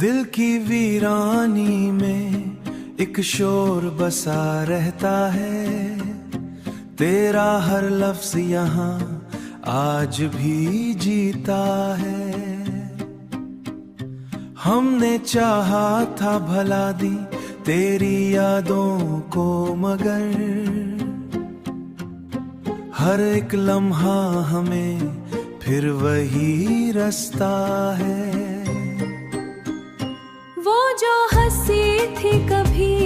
दिल की वीरानी में एक शोर बसा रहता है, तेरा हर लफ्ज यहाँ आज भी जीता है। हमने चाहा था भला दी तेरी यादों को, मगर हर एक लम्हा हमें फिर वही रास्ता है। वो जो हंसी थी कभी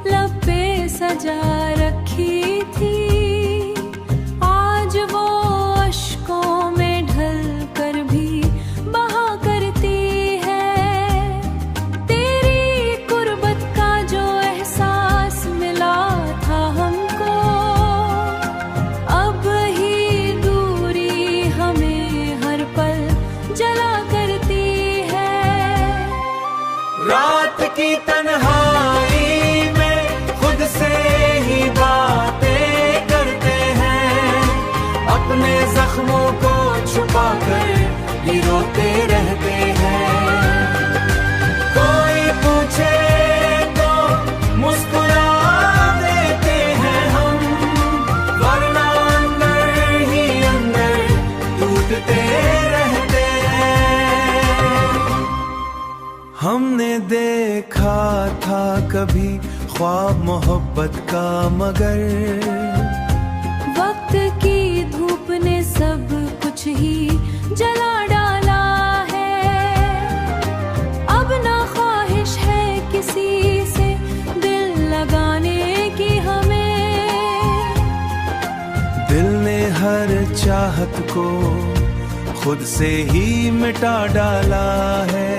लब पे सजा रखी थी, आज वो अश्कों में ढल कर भी बहा करती है। तेरी कुर्बत का जो एहसास मिला था हमको, अब ही दूरी हमें हर पल जला करती है। रात की तन्हाई में खुद से ही बातें करते हैं, अपने जख्मों को छुपा कर ही रोते रहते हैं। कोई पूछे तो मुस्कुरा देते हैं हम, वरना अंदर ही अंदर टूटते रहते हैं। हमने देखा था कभी ख्वाब मोहब्बत का, मगर वक्त की धूप ने सब कुछ ही जला डाला है। अब ना ख्वाहिश है किसी से दिल लगाने की हमें, दिल ने हर चाहत को खुद से ही मिटा डाला है।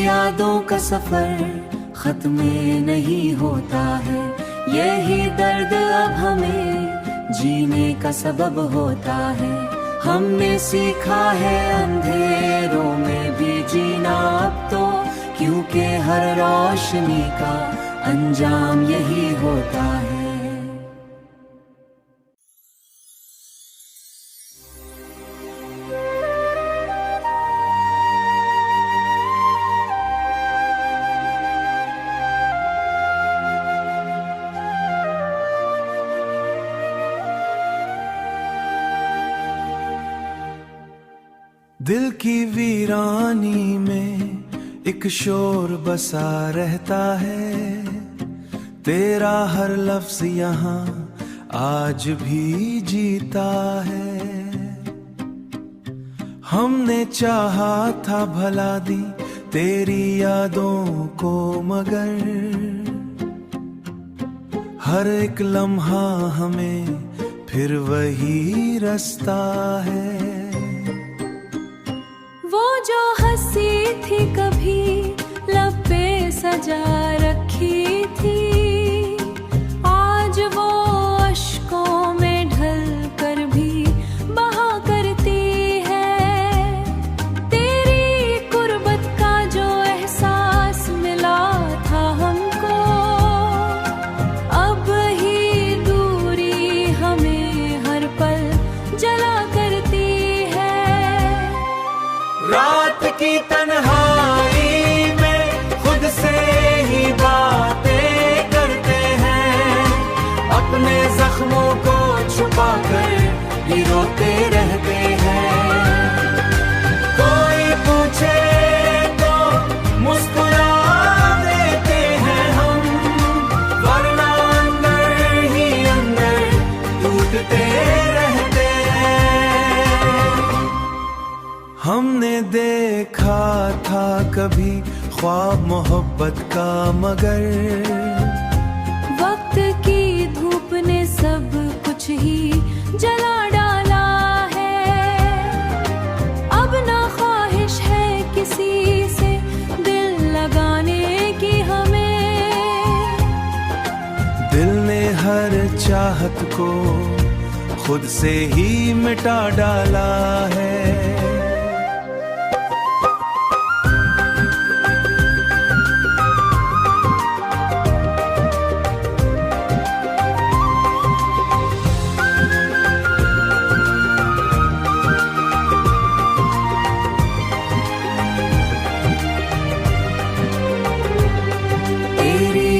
यादों का सफर खत्म नहीं होता है, यही दर्द अब हमें जीने का सबब होता है। हमने सीखा है अंधेरों में भी जीना अब तो, क्योंकि हर रोशनी का अंजाम यही होता है। दिल की वीरानी में एक शोर बसा रहता है, तेरा हर लफ्ज यहाँ आज भी जीता है। हमने चाहा था भला दी तेरी यादों को, मगर हर एक लम्हा हमें फिर वही रास्ता है। जो हंसी थी कभी लब पे सजा रखी थी, आज वो अश्कों में ढल कर भी बहा करती है। तेरी कुर्बत का जो एहसास मिला था हमको, अब ही दूरी हमें हर पल जला करती है। रात की तन्हाई में खुद से ही बातें करते हैं, अपने जख्मों को छुपा कर ही रोते रहते हैं। कोई पूछे तो मुस्कुरा देते हैं हम, वरना अंदर ही अंदर टूटते रहते हैं। हमने देखा था कभी ख्वाब मोहब्बत का, मगर वक्त की धूप ने सब कुछ ही जला डाला है। अब ना ख्वाहिश है किसी से दिल लगाने की हमें, दिल ने हर चाहत को खुद से ही मिटा डाला है।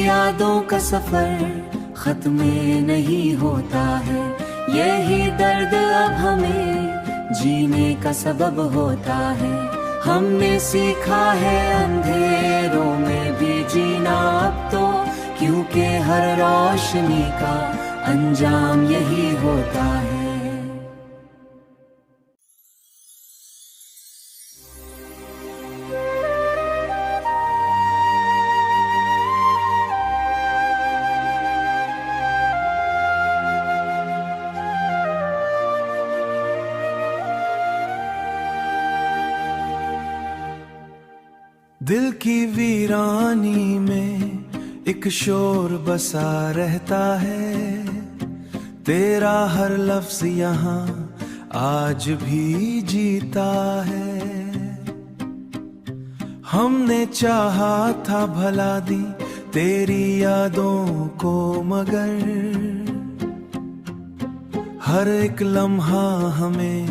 यादों का सफर खत्म नहीं होता है, यही दर्द अब हमें जीने का सबब होता है। हमने सीखा है अंधेरों में भी जीना अब तो, क्योंकि हर रोशनी का अंजाम यही होता है। दिल की वीरानी में एक शोर बसा रहता है, तेरा हर लफ्ज यहाँ आज भी जीता है। हमने चाहा था भला दी तेरी यादों को, मगर हर एक लम्हा हमें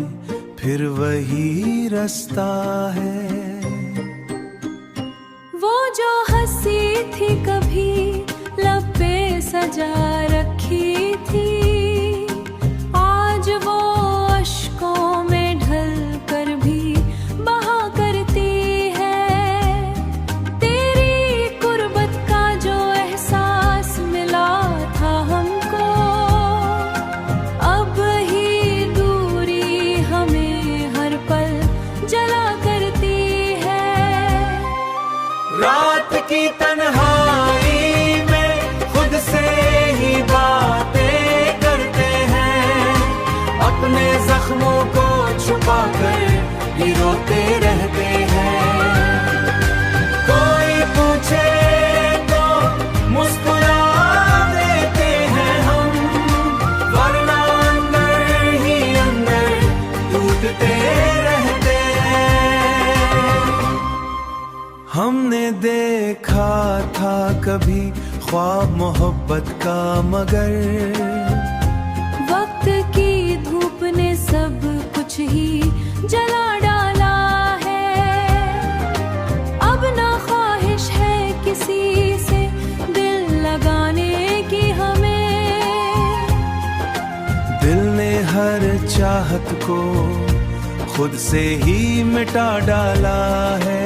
फिर वही रास्ता है। जो हंसी थी कभी लब पे सजा रखी थी, आज वो अश्कों में ढल कर भी बहा करती है। तेरी कुर्बत का जो एहसास मिला था हमको, अब ही दूरी हमें हर पल जला करती है। रात की तन्हाई में खुद से ही बातें करते हैं, अपने जख्मों को छुपा कर ही रोते रहते हैं। कोई पूछे तो मुस्कुरा देते हैं हम, वरना अंदर ही अंदर टूटते रहते हैं। हमने देखा था कभी ख्वाब मोहब्बत का, मगर वक्त की धूप ने सब कुछ ही जला डाला है। अब ना ख्वाहिश है किसी से दिल लगाने की हमें, दिल ने हर चाहत को खुद से ही मिटा डाला है।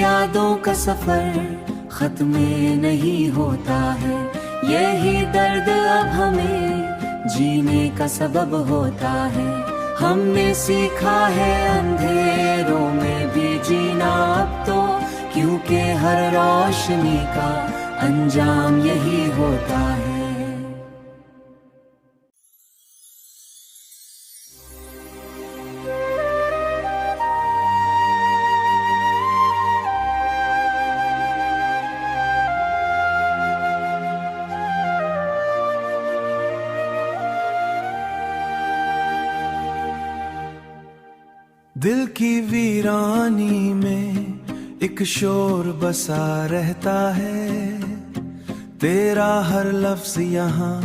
यादों का सफर खत्म नहीं होता है, यही दर्द अब हमें जीने का सबब होता है। हमने सीखा है अंधेरों में भी जीना अब तो, क्योंकि हर रोशनी का अंजाम यही होता है। दिल की वीरानी में एक शोर बसा रहता है, तेरा हर लफ्ज यहाँ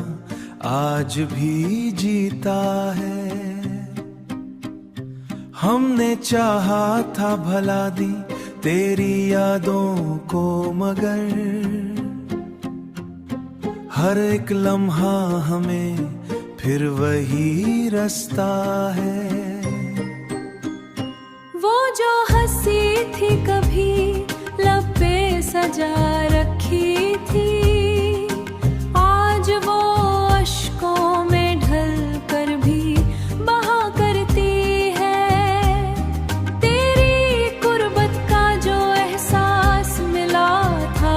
आज भी जीता है। हमने चाहा था भला दी तेरी यादों को, मगर हर एक लम्हा हमें फिर वही रास्ता है। जो हंसी थी कभी लब पे सजा रखी थी, आज वो अश्कों में ढल कर भी बहा करती है। तेरी कुर्बत का जो एहसास मिला था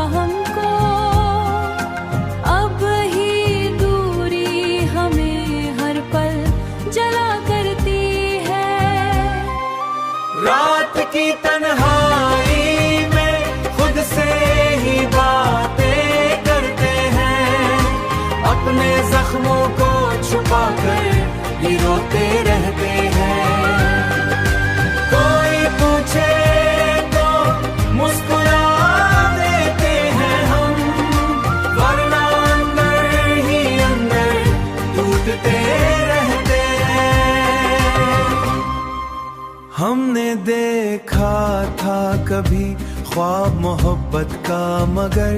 हमने देखा था कभी ख्वाब मोहब्बत का, मगर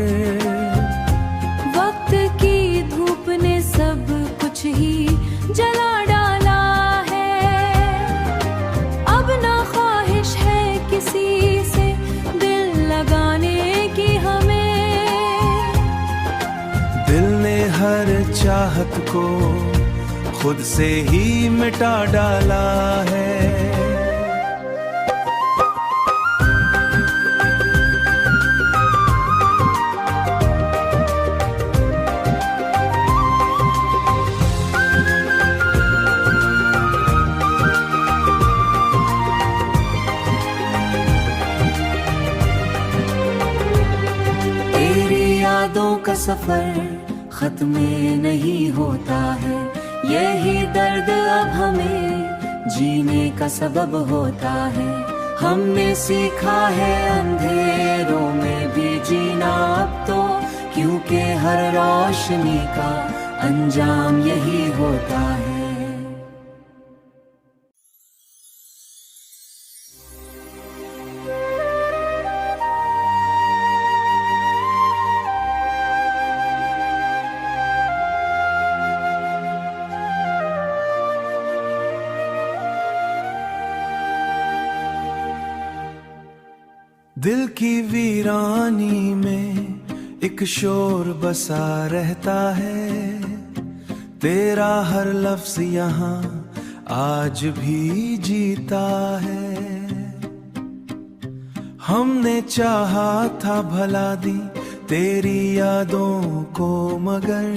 वक्त की धूप ने सब कुछ ही जला डाला है। अब ना ख्वाहिश है किसी से दिल लगाने की हमें। दिल ने हर चाहत को खुद से ही मिटा डाला है। तेरी यादों का सफर खत्म नहीं होता है। यही दर्द अब हमें जीने का सबब होता है। हमने सीखा है अंधेरों में भी जीना अब तो, क्योंकि हर रोशनी का अंजाम यही होता है। दिल की वीरानी में एक शोर बसा रहता है। तेरा हर लफ्ज यहाँ आज भी जीता है। हमने चाहा था भला दी तेरी यादों को, मगर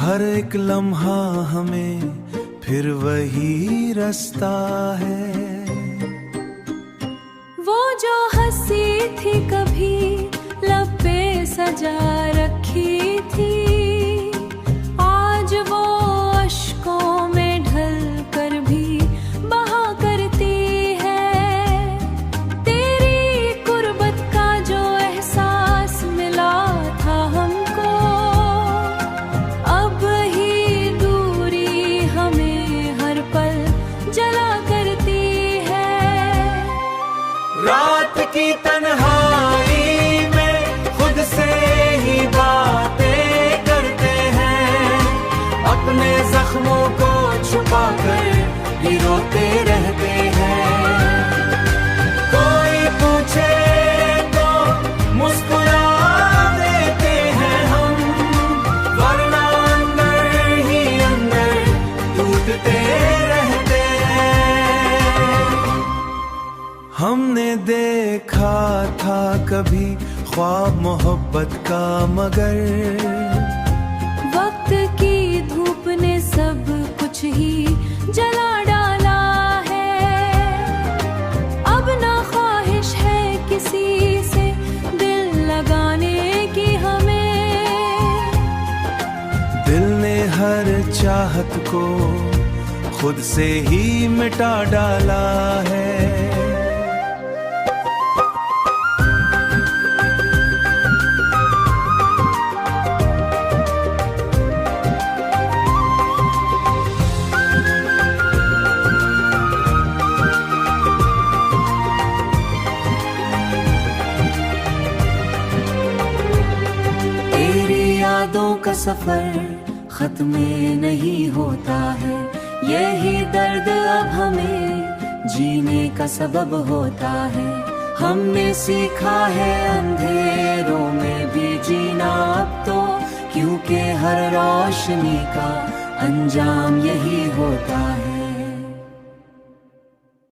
हर एक लम्हा हमें फिर वही रास्ता है। वो जो हंसी थी कभी लब पे सजा रखी थी, आज वो अश्कों में ढल कर भी बहा करती है। तेरी कुर्बत का जो एहसास मिला था हमको, अब ही दूरी हमें हर पल जला करती है। रात की तन्हाई में खुद से ही बातें करते हैं। अपने जख्मों को छुपा कर ही रोते रहते हैं। कोई पूछे तो मुस्कुरा देते हैं हम, वरना अंदर ही अंदर टूटते रहते हैं। हमने देखा था कभी ख्वाब मोहब्बत का, मगर वक्त की धूप ने सब कुछ ही जला डाला है। अब ना ख्वाहिश है किसी से दिल लगाने की हमें। दिल ने हर चाहत को खुद से ही मिटा डाला है। यादों का सफर खत्म नहीं होता है। यही दर्द अब हमें जीने का सबब होता है। हमने सीखा है अंधेरों में भी जीना अब तो, क्योंकि हर रोशनी का अंजाम यही होता है।